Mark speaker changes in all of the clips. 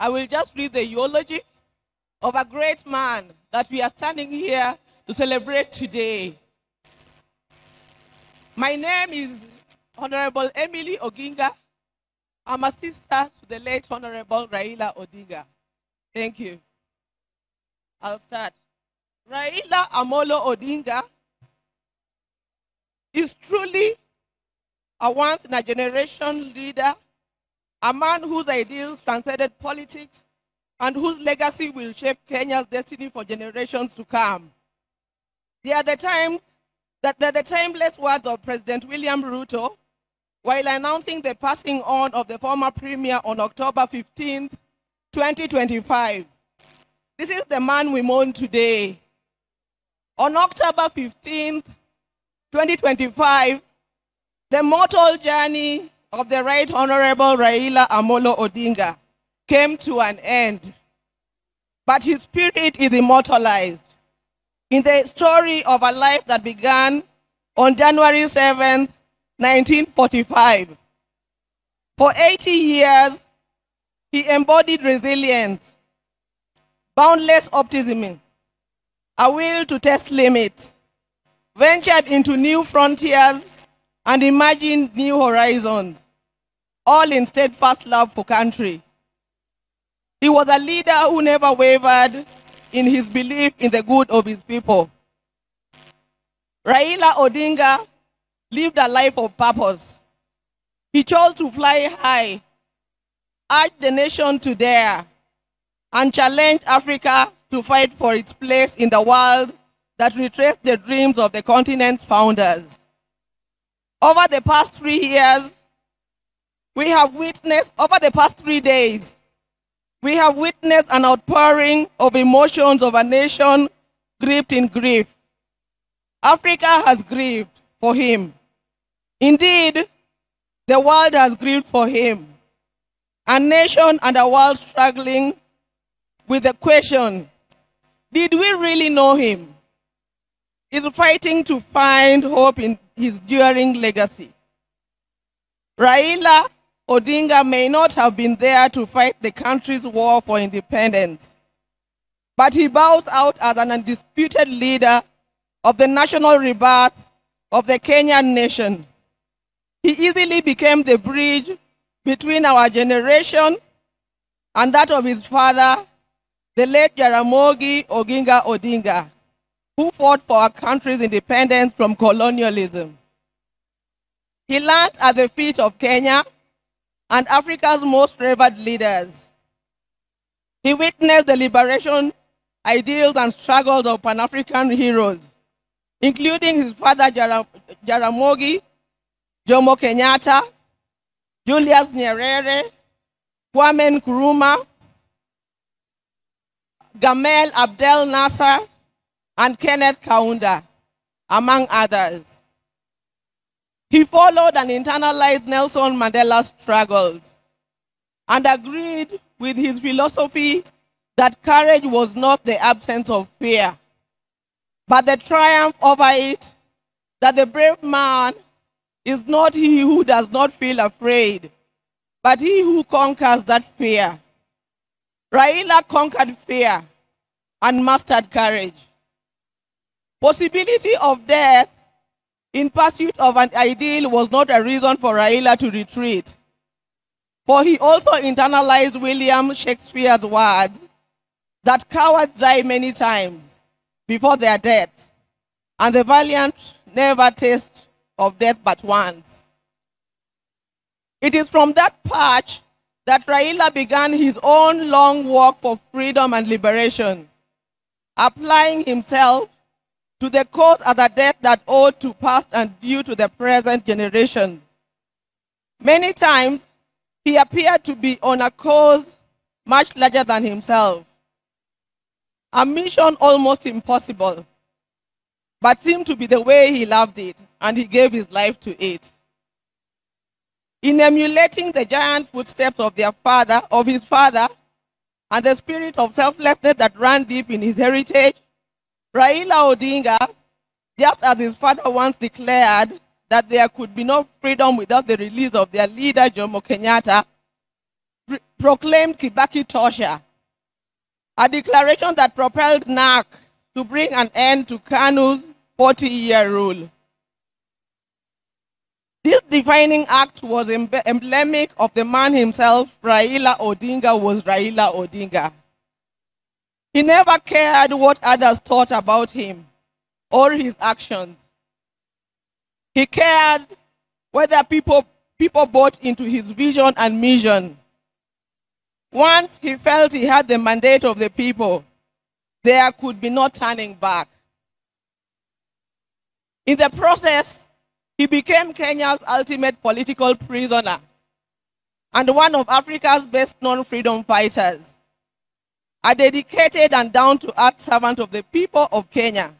Speaker 1: I will just read the eulogy of a great man that we are standing here to celebrate today. My name is Honorable Emily Oginga. I'm a sister to the late Honorable Raila Odinga. Thank you. I'll start. Raila Amolo Odinga is truly a once-in-a-generation leader, a man whose ideals transcended politics and whose legacy will shape Kenya's destiny for generations to come. They are the timeless words of President William Ruto while announcing the passing on of the former premier on October 15, 2025. This is the man we mourn today. On October 15, 2025, the mortal journey of the Right Honorable Raila Amolo Odinga came to an end, but his spirit is immortalized in the story of a life that began on January 7, 1945. For 80 years, he embodied resilience, boundless optimism, a will to test limits, ventured into new frontiers, and imagined new horizons, all in steadfast love for country. He was a leader who never wavered in his belief in the good of his people. Raila Odinga lived a life of purpose. He chose to fly high, urge the nation to dare, and challenge Africa to fight for its place in the world that retraced the dreams of the continent's founders. Over the past 3 days, we have witnessed an outpouring of emotions of a nation gripped in grief. Africa has grieved for him. Indeed, the world has grieved for him. A nation and a world struggling with the question, did we really know him? Is fighting to find hope in his enduring legacy. Raila Odinga may not have been there to fight the country's war for independence, but he bows out as an undisputed leader of the national rebirth of the Kenyan nation. He easily became the bridge between our generation and that of his father, the late Jaramogi Oginga Odinga, who fought for our country's independence from colonialism. He learned at the feet of Kenya and Africa's most revered leaders. He witnessed the liberation ideals and struggles of Pan-African heroes, including his father Jaramogi, Jomo Kenyatta, Julius Nyerere, Kwame Nkrumah, Gamal Abdel Nasser, and Kenneth Kaunda, among others. He followed and internalized Nelson Mandela's struggles and agreed with his philosophy that courage was not the absence of fear, but the triumph over it, that the brave man is not he who does not feel afraid, but he who conquers that fear. Raila conquered fear and mastered courage. Possibility of death in pursuit of an ideal was not a reason for Raila to retreat, for he also internalized William Shakespeare's words that cowards die many times before their death, and the valiant never taste of death but once. It is from that patch that Raila began his own long walk for freedom and liberation, applying himself to the cause as a debt that owed to past and due to the present generations. Many times, he appeared to be on a cause much larger than himself, a mission almost impossible, but seemed to be the way he loved it, and he gave his life to it. In emulating the giant footsteps of his father, and the spirit of selflessness that ran deep in his heritage, Raila Odinga, just as his father once declared that there could be no freedom without the release of their leader, Jomo Kenyatta, proclaimed Kibaki Tosha, a declaration that propelled NARC to bring an end to KANU's 40-year rule. This defining act was emblematic of the man himself. Raila Odinga was Raila Odinga. He never cared what others thought about him or his actions. He cared whether people bought into his vision and mission. Once he felt he had the mandate of the people, there could be no turning back. In the process, he became Kenya's ultimate political prisoner and one of Africa's best-known freedom fighters, a dedicated and down-to-earth servant of the people of Kenya,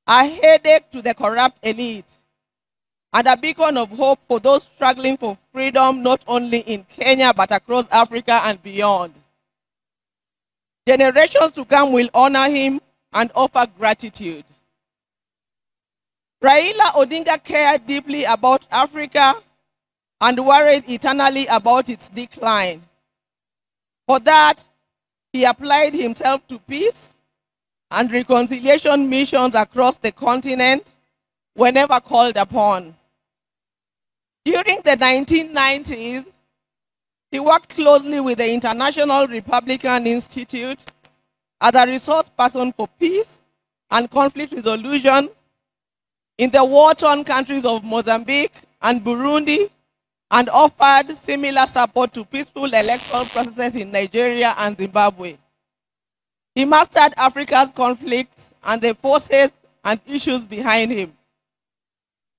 Speaker 1: a headache to the corrupt elite, and a beacon of hope for those struggling for freedom not only in Kenya but across Africa and beyond. Generations to come will honor him and offer gratitude. Raila Odinga cared deeply about Africa and worried eternally about its decline. For that, he applied himself to peace and reconciliation missions across the continent whenever called upon. During the 1990s, he worked closely with the International Republican Institute as a resource person for peace and conflict resolution in the war-torn countries of Mozambique and Burundi, and offered similar support to peaceful electoral processes in Nigeria and Zimbabwe. He mastered Africa's conflicts and the forces and issues behind him.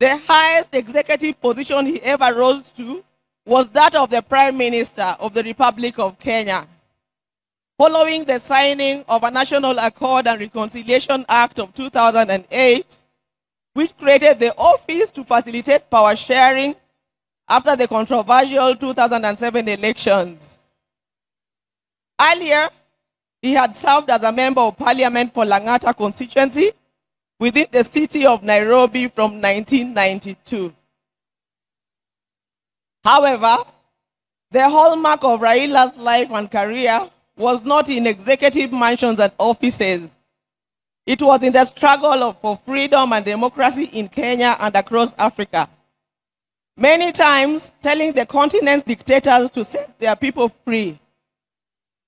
Speaker 1: The highest executive position he ever rose to was that of the Prime Minister of the Republic of Kenya. Following the signing of a National Accord and Reconciliation Act of 2008, which created the office to facilitate power sharing after the controversial 2007 elections. Earlier, he had served as a member of parliament for Lang'ata constituency within the city of Nairobi from 1992. However, the hallmark of Raila's life and career was not in executive mansions and offices. It was in the struggle for freedom and democracy in Kenya and across Africa. Many times telling the continent's dictators to set their people free.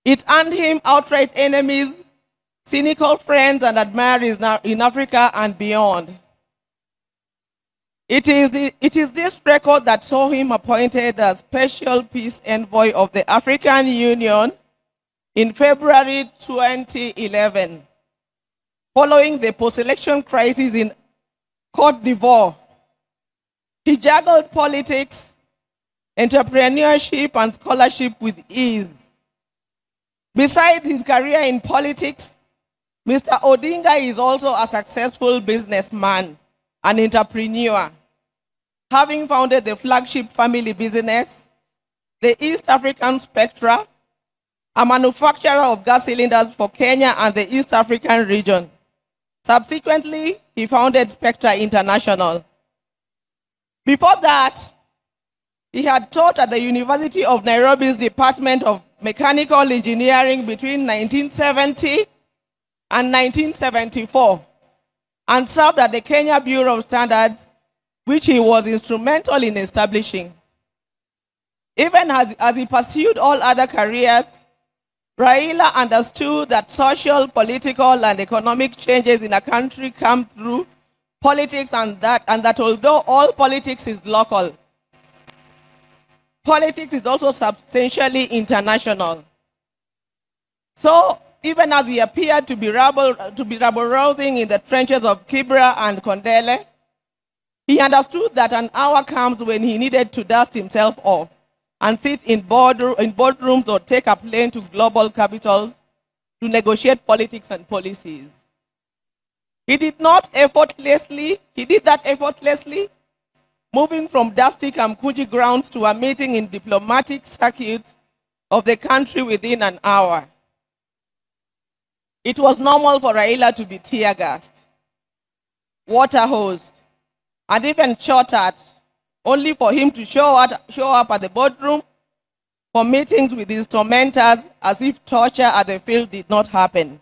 Speaker 1: It earned him outright enemies, cynical friends, and admirers in Africa and beyond. It is this record that saw him appointed as Special Peace Envoy of the African Union in February 2011, following the post-election crisis in Côte d'Ivoire. He juggled politics, entrepreneurship, and scholarship with ease. Besides his career in politics, Mr. Odinga is also a successful businessman and entrepreneur, having founded the flagship family business, the East African Spectra, a manufacturer of gas cylinders for Kenya and the East African region. Subsequently, he founded Spectra International. Before that, he had taught at the University of Nairobi's Department of Mechanical Engineering between 1970 and 1974, and served at the Kenya Bureau of Standards, which he was instrumental in establishing. Even as he pursued all other careers, Raila understood that social, political, and economic changes in a country come through politics, and that although all politics is local, politics is also substantially international. So, even as he appeared to be rabble-rousing in the trenches of Kibra and Kondele, he understood that an hour comes when he needed to dust himself off and sit in boardrooms or take a plane to global capitals to negotiate politics and policies. He did that effortlessly, moving from dusty Kamkuji grounds to a meeting in diplomatic circuits of the country within an hour. It was normal for Raila to be teargassed, water-hosed, and even shot at, only for him to show up at the boardroom for meetings with his tormentors as if torture at the field did not happen.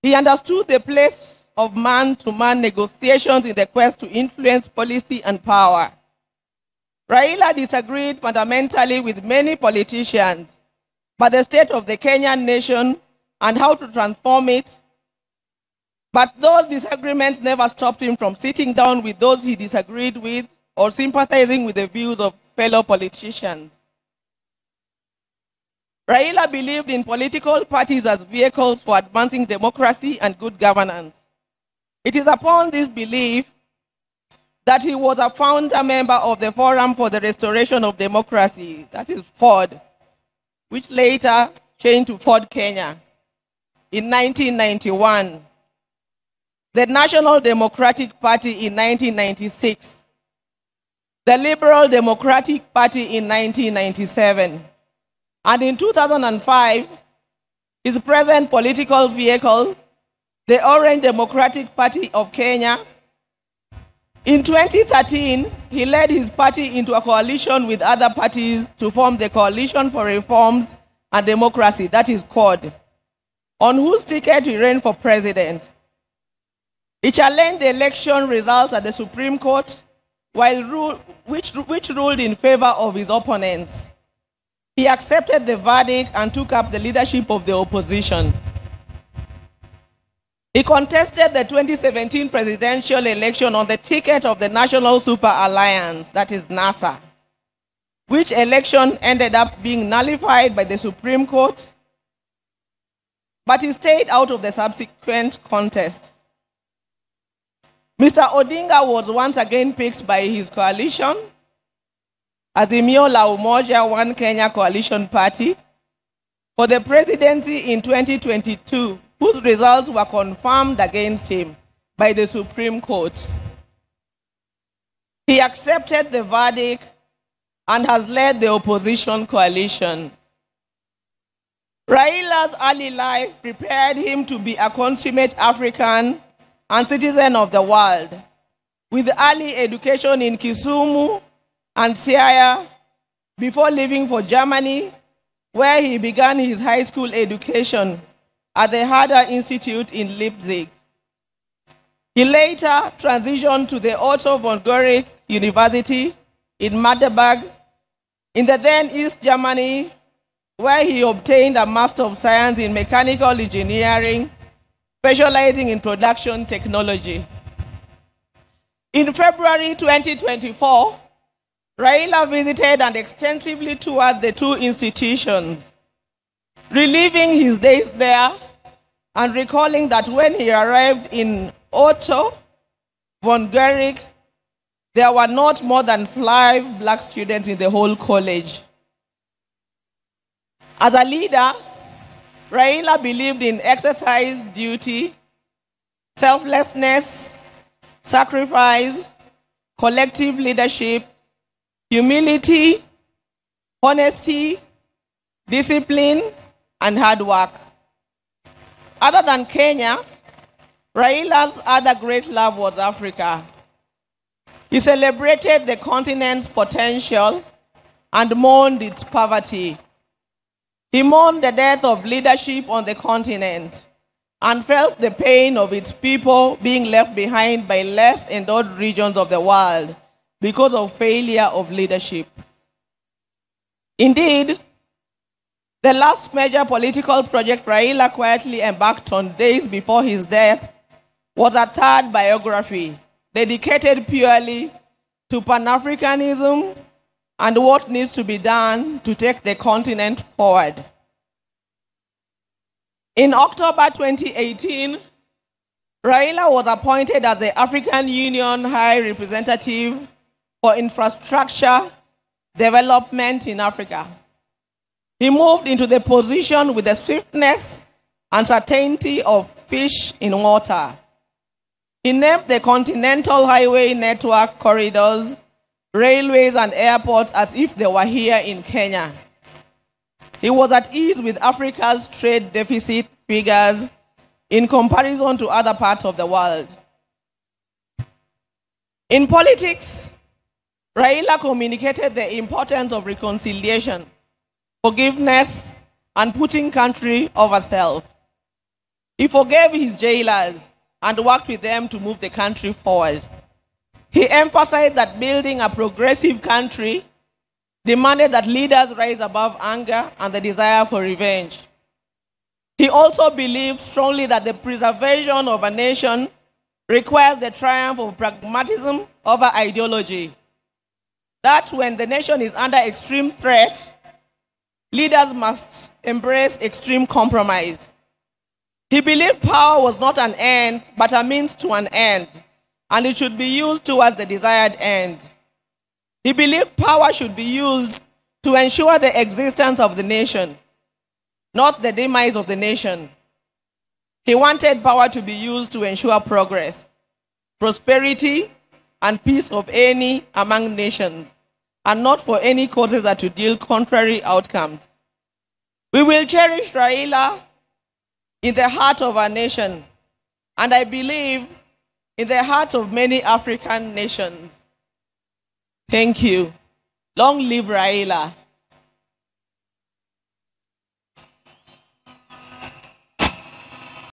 Speaker 1: He understood the place of man-to-man negotiations in the quest to influence policy and power. Raila disagreed fundamentally with many politicians about the state of the Kenyan nation and how to transform it. But those disagreements never stopped him from sitting down with those he disagreed with or sympathizing with the views of fellow politicians. Raila believed in political parties as vehicles for advancing democracy and good governance. It is upon this belief that he was a founder member of the Forum for the Restoration of Democracy, that is FORD, which later changed to FORD Kenya in 1991, the National Democratic Party in 1996, the Liberal Democratic Party in 1997, and in 2005, his present political vehicle, the Orange Democratic Party of Kenya. In 2013, he led his party into a coalition with other parties to form the Coalition for Reforms and Democracy, that is CORD, on whose ticket he ran for president. He challenged the election results at the Supreme Court, which ruled in favor of his opponents. He accepted the verdict and took up the leadership of the opposition. He contested the 2017 presidential election on the ticket of the National Super Alliance, that is NASA, which election ended up being nullified by the Supreme Court, but he stayed out of the subsequent contest. Mr. Oginga was once again picked by his coalition, Azimio la Umoja One Kenya Coalition Party, for the presidency in 2022, whose results were confirmed against him by the Supreme Court. He accepted the verdict and has led the opposition coalition. Raila's early life prepared him to be a consummate African and citizen of the world, with early education in Kisumu and Siaya before leaving for Germany, where he began his high school education at the Herder Institute in Leipzig. He later transitioned to the Otto von Guericke University in Magdeburg in the then East Germany, where he obtained a Master of Science in Mechanical Engineering, specializing in production technology. In February 2024, Raila visited and extensively toured the two institutions, reliving his days there and recalling that when he arrived in Otto von Guericke, there were not more than 5 black students in the whole college. As a leader, Raila believed in exercise duty, selflessness, sacrifice, collective leadership, humility, honesty, discipline, and hard work. Other than Kenya, Raila's other great love was Africa. He celebrated the continent's potential and mourned its poverty. He mourned the death of leadership on the continent and felt the pain of its people being left behind by less endowed regions of the world because of failure of leadership. Indeed, the last major political project Raila quietly embarked on days before his death was a third biography dedicated purely to Pan-Africanism and what needs to be done to take the continent forward. In October 2018, Raila was appointed as the African Union High Representative for Infrastructure Development in Africa. He moved into the position with the swiftness and certainty of fish in water. He named the continental highway network corridors, railways, and airports as if they were here in Kenya. He was at ease with Africa's trade deficit figures in comparison to other parts of the world. In politics, Raila communicated the importance of reconciliation, forgiveness, and putting country over self. He forgave his jailers and worked with them to move the country forward. He emphasized that building a progressive country demanded that leaders rise above anger and the desire for revenge. He also believed strongly that the preservation of a nation requires the triumph of pragmatism over ideology. That when the nation is under extreme threat, leaders must embrace extreme compromise. He believed power was not an end, but a means to an end, and it should be used towards the desired end. He believed power should be used to ensure the existence of the nation, not the demise of the nation. He wanted power to be used to ensure progress, prosperity, and peace of any among nations, and not for any causes that would yield contrary outcomes. We will cherish Raila in the heart of our nation, and I believe in the heart of many African nations. Thank you. Long live Raila.